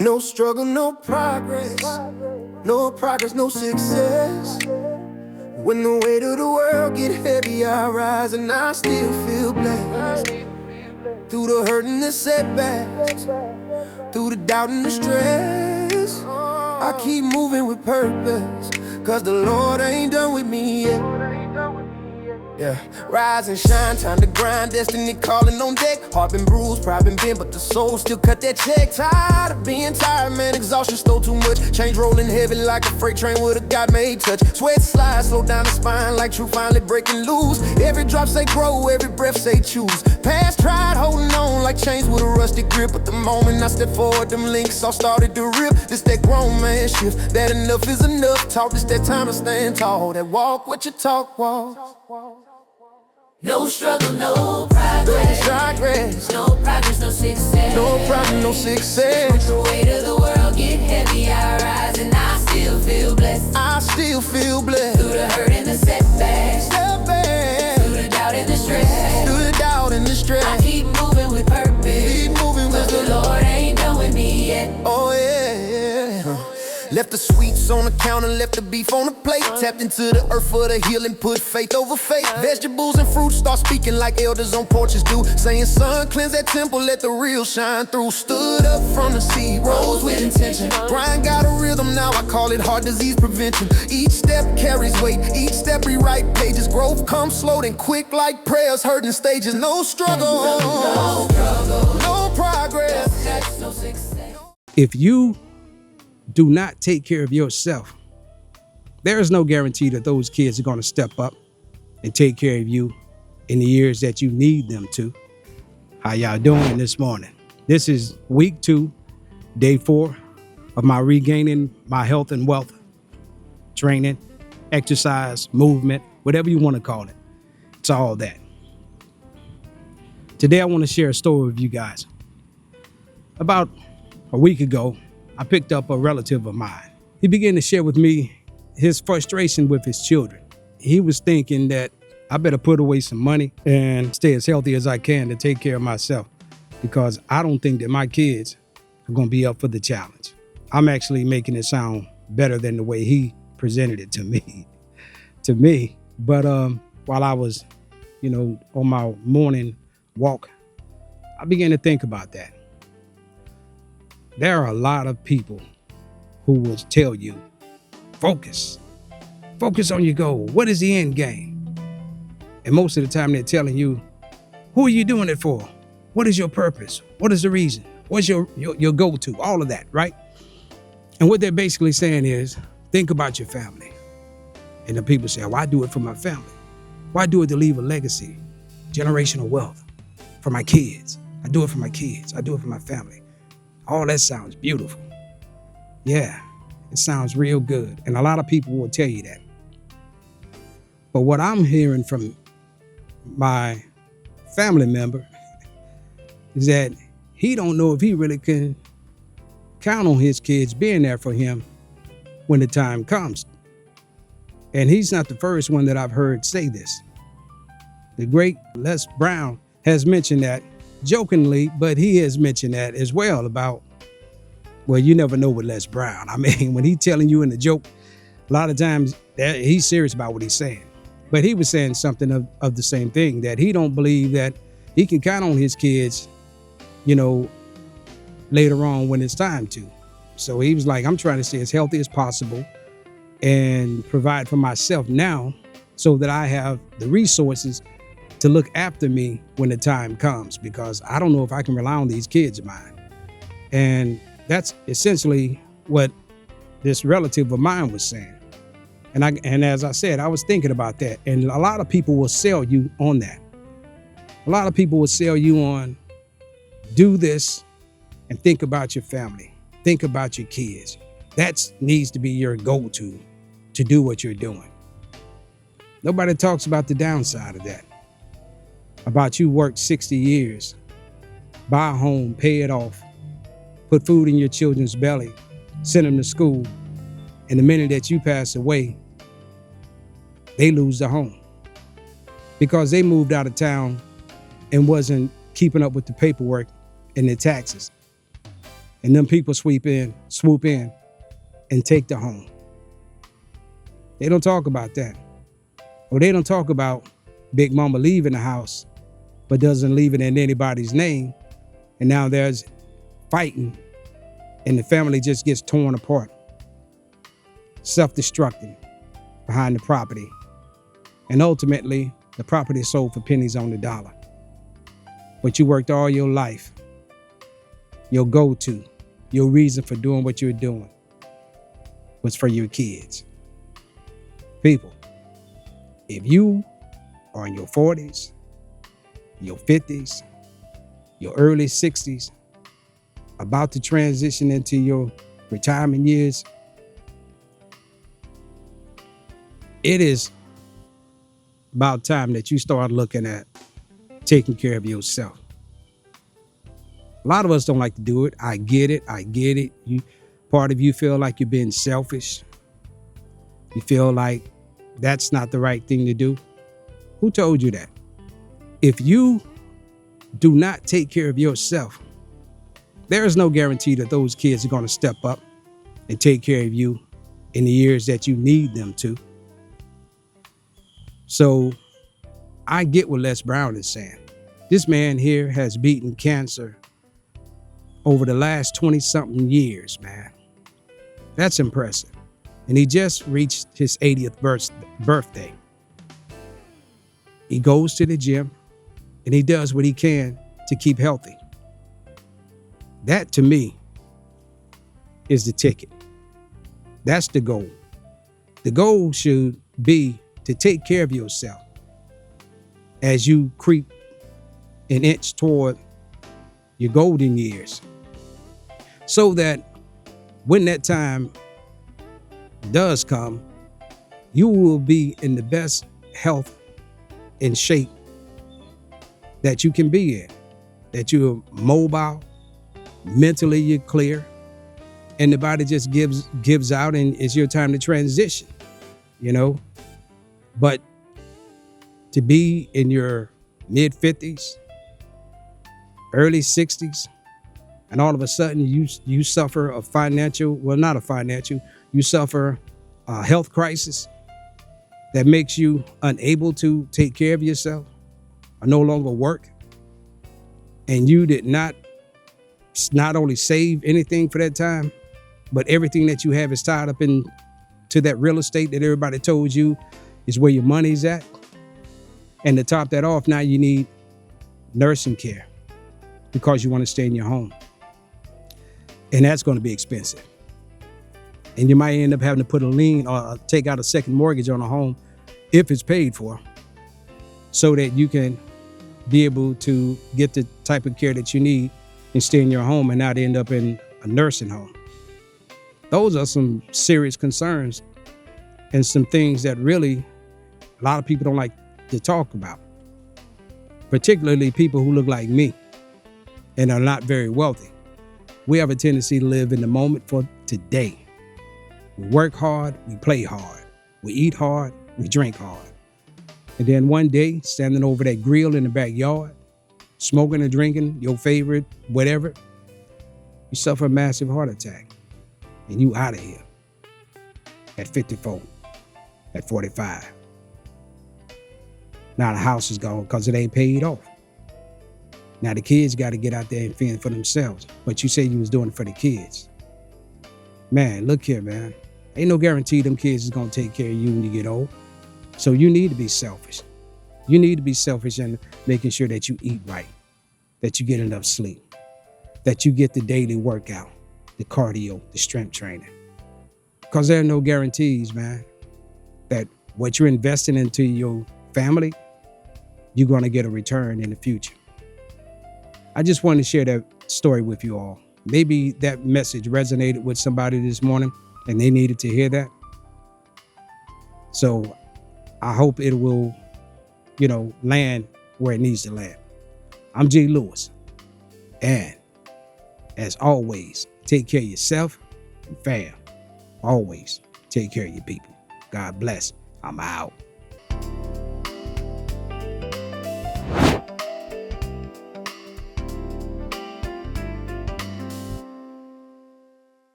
No struggle, no progress. No progress, no success. When the weight of the world get heavy, I rise and I still feel blessed. Through the hurt and the setbacks, through the doubt and the stress, I keep moving with purpose, cause the Lord ain't done with me yet. Yeah, rise and shine, time to grind, destiny calling on deck. Heart been bruised, pride been bent, but the soul still cut that check. Tired of being tired, man, exhaustion stole too much. Change rolling heavy like a freight train with a God-made touch. Sweat slides, slow down the spine like truth finally breaking loose. Every drop say grow, every breath say choose. Past tried holding on like chains with a rusty grip, but the moment I step forward, them links all started to rip. This that grown man shift, that enough is enough. Talk this that time to stand tall, that walk what you talk, walk. No struggle, no progress. No progress, no success. No progress, no success. The weight of the world get heavy, I rise and I still feel blessed. I still feel blessed. Through the hurt and the setbacks, through the doubt and the stress, through the doubt and the stress. I keep moving with purpose. Keep moving with the Lord ain't done with me yet. Oh yeah. Left the sweets on the counter, left the beef on the plate. Tapped into the earth for the healing, put faith over faith. Vegetables and fruits start speaking like elders on porches do. Saying, son, cleanse that temple, let the real shine through. Stood up from the seed, rose with intention. Grind got a rhythm now, I call it heart disease prevention. Each step carries weight, each step rewrite pages. Growth comes slow then quick like prayers heard in stages. No struggle, no progress, No success. If you do not take care of yourself, there is no guarantee that those kids are going to step up and take care of you in the years that you need them to. How y'all doing this morning? This is week 2, day 4 of my regaining my health and wealth training, exercise, movement, whatever you want to call it. It's all that. Today I want to share a story with you guys. About a week ago, I picked up a relative of mine. He began to share with me his frustration with his children. He was thinking that I better put away some money and stay as healthy as I can to take care of myself, because I don't think that my kids are going to be up for the challenge. I'm actually making it sound better than the way he presented it to me. But while I was, on my morning walk, I began to think about that. There are a lot of people who will tell you, focus on your goal. What is the end game? And most of the time they're telling you, who are you doing it for? What is your purpose? What is the reason? What's your go-to? All of that, right? And what they're basically saying is, think about your family. And the people say, well, I do it for my family. Why do it to leave a legacy, generational wealth for my kids? I do it for my kids. I do it for my family. All that sounds beautiful. Yeah, it sounds real good. And a lot of people will tell you that. But what I'm hearing from my family member is that he don't know if he really can count on his kids being there for him when the time comes. And he's not the first one that I've heard say this. The great Les Brown has mentioned that jokingly, but he has mentioned that as well about, well, you never know with Les Brown. I mean, when he's telling you in the joke, a lot of times he's serious about what he's saying. But he was saying something of the same thing, that he don't believe that he can count on his kids, later on when it's time to. So he was like, I'm trying to stay as healthy as possible and provide for myself now so that I have the resources to look after me when the time comes, because I don't know if I can rely on these kids of mine. And that's essentially what this relative of mine was saying. And as I said, I was thinking about that. And a lot of people will sell you on that. A lot of people will sell you on, do this and think about your family. Think about your kids. That needs to be your go-to to do what you're doing. Nobody talks about the downside of that. About you worked 60 years, buy a home, pay it off, put food in your children's belly, send them to school, and the minute that you pass away, they lose their home because they moved out of town and wasn't keeping up with the paperwork and the taxes. And them people swoop in, and take the home. They don't talk about that. Or they don't talk about Big Mama leaving the house, but doesn't leave it in anybody's name. And now there's fighting, and the family just gets torn apart, self-destructing behind the property. And ultimately, the property is sold for pennies on the dollar. But you worked all your life, your go-to, your reason for doing what you're doing was for your kids. People, if you are in your 40s, your 50s, your early 60s, about to transition into your retirement years, it is about time that you start looking at taking care of yourself. A lot of us don't like to do it. I get it. Part of you feel like you're being selfish. You feel like that's not the right thing to do. Who told you that? If you do not take care of yourself, there is no guarantee that those kids are going to step up and take care of you in the years that you need them to. So I get what Les Brown is saying. This man here has beaten cancer over the last 20-something years, man. That's impressive. And he just reached his 80th birthday. He goes to the gym and he does what he can to keep healthy. That, to me, is the ticket. That's the goal. The goal should be to take care of yourself as you creep an inch toward your golden years, so that when that time does come, you will be in the best health and shape that you can be in, that you're mobile, mentally you're clear, and the body just gives out and it's your time to transition, you know. But to be in your mid 50s, early 60s, and all of a sudden you suffer a you suffer a health crisis that makes you unable to take care of yourself or no longer work, and you did not only save anything for that time, but everything that you have is tied up into that real estate that everybody told you is where your money's at. And to top that off, now you need nursing care because you want to stay in your home. And that's going to be expensive. And you might end up having to put a lien or take out a second mortgage on a home if it's paid for, so that you can be able to get the type of care that you need and stay in your home and not end up in a nursing home. Those are some serious concerns and some things that really a lot of people don't like to talk about, particularly people who look like me and are not very wealthy. We have a tendency to live in the moment for today. We work hard, we play hard, we eat hard, we drink hard. And then one day, standing over that grill in the backyard, smoking and drinking your favorite whatever, you suffer a massive heart attack and you out of here at 54, at 45. Now the house is gone because it ain't paid off. Now the kids got to get out there and fend for themselves. But you say you was doing it for the kids. Man, look here, man. Ain't no guarantee them kids is going to take care of you when you get old. So you need to be selfish. You need to be selfish in making sure that you eat right, that you get enough sleep, that you get the daily workout, the cardio, the strength training. Because there are no guarantees, man, that what you're investing into your family, you're going to get a return in the future. I just wanted to share that story with you all. Maybe that message resonated with somebody this morning and they needed to hear that. So I hope it will, land where it needs to land. I'm Jay Lewis. And as always, take care of yourself and fam. Always take care of your people. God bless. I'm out.